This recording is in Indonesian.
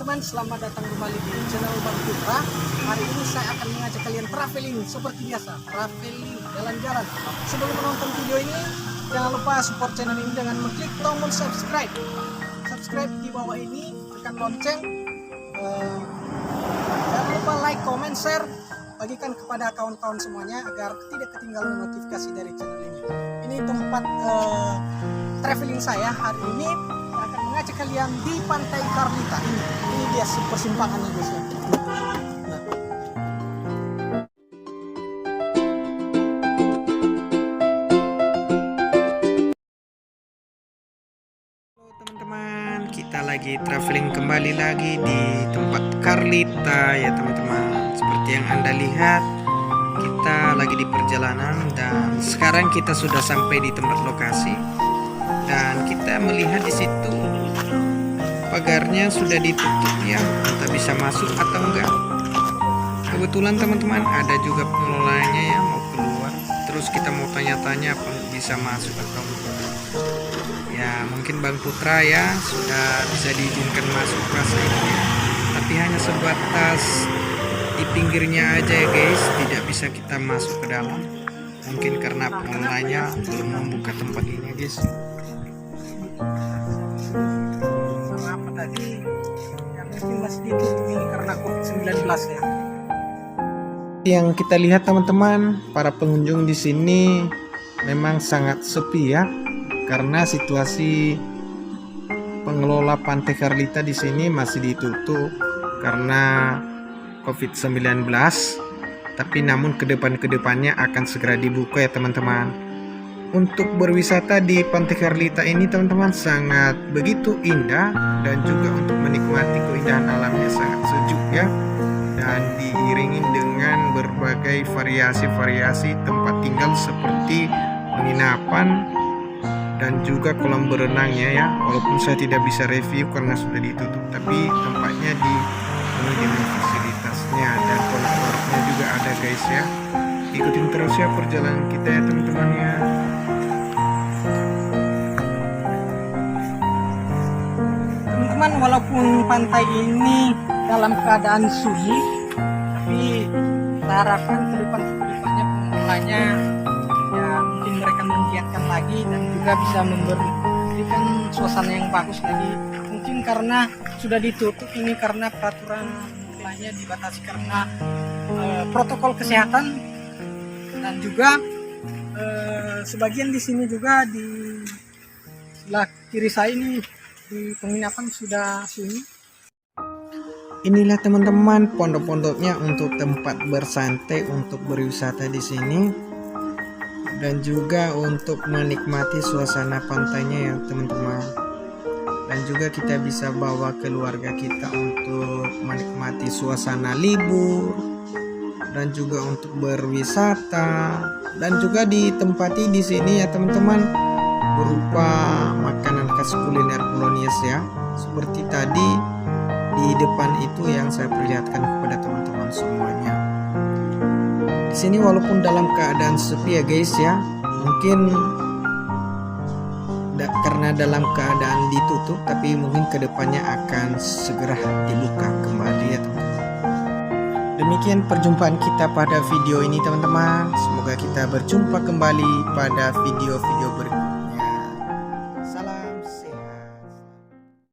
teman-teman, selamat datang kembali di channel Bang Putra. Hari ini saya akan mengajak kalian traveling seperti biasa, traveling jalan-jalan. Sebelum menonton video ini, jangan lupa support channel ini dengan mengklik tombol subscribe. Subscribe di bawah ini, tekan lonceng. Jangan lupa like, comment, share, bagikan kepada kawan-kawan semuanya agar tidak ketinggalan notifikasi dari channel ini. Ini tempat traveling saya hari ini. Akan mengajak kalian di Pantai Carlita ini. Ini dia persimpangannya guys ya. Nah. Halo teman-teman, kita lagi traveling kembali lagi di tempat Carlita ya teman-teman. Seperti yang Anda lihat, kita lagi di perjalanan dan sekarang kita sudah sampai di tempat lokasi. Dan kita melihat di situ pagarnya sudah ditutup ya, entah bisa masuk atau enggak. Kebetulan teman-teman ada juga pengelolanya ya mau keluar. Terus kita mau tanya-tanya apa bisa masuk atau enggak. Ya mungkin Bang Putra ya sudah bisa diizinkan masuk rasa ini ya. Tapi hanya sebatas di pinggirnya aja ya guys, tidak bisa kita masuk ke dalam. Mungkin karena pengelolanya belum membuka tempat ini guys. Sama apa tadi yang mungkin masih ditutup ini karena COVID-19 ya. Yang kita lihat teman-teman, para pengunjung di sini memang sangat sepi ya, karena situasi pengelola Pantai Carlita di sini masih ditutup karena COVID-19. Tapi namun kedepannya akan segera dibuka ya teman-teman. Untuk berwisata di Pantai Carlita ini teman-teman sangat begitu indah, dan juga untuk menikmati keindahan alamnya sangat sejuk ya, dan diiringi dengan berbagai variasi-variasi tempat tinggal seperti penginapan dan juga kolam berenangnya ya. Walaupun saya tidak bisa review karena sudah ditutup, tapi tempatnya dipenuhi dengan fasilitasnya dan kolam-kolamnya juga ada guys ya. Ikutin terus ya perjalanan kita ya teman-teman ya. Teman-teman, walaupun pantai ini dalam keadaan sunyi, tapi kita harapkan kedepannya pengelolanya ya mungkin mereka menggiatkan lagi dan juga bisa memberikan suasana yang bagus lagi. Mungkin karena sudah ditutup ini karena peraturan pengelolanya dibatasi karena protokol kesehatan, dan juga sebagian di sini juga di sebelah kiri saya ini di penginapan sudah sunyi. Inilah teman-teman pondok-pondoknya untuk tempat bersantai, untuk berwisata di sini, dan juga untuk menikmati suasana pantainya ya teman-teman. Dan juga kita bisa bawa keluarga kita untuk menikmati suasana libur, dan juga untuk berwisata, dan juga ditempati di sini ya teman-teman berupa makanan khas kuliner Bolognese ya, seperti tadi di depan itu yang saya perlihatkan kepada teman-teman semuanya. Di sini walaupun dalam keadaan sepi ya guys ya, mungkin karena dalam keadaan ditutup, tapi mungkin kedepannya akan segera dibuka kembali ya teman-teman. Demikian perjumpaan kita pada video ini teman-teman. Semoga kita berjumpa kembali pada video-video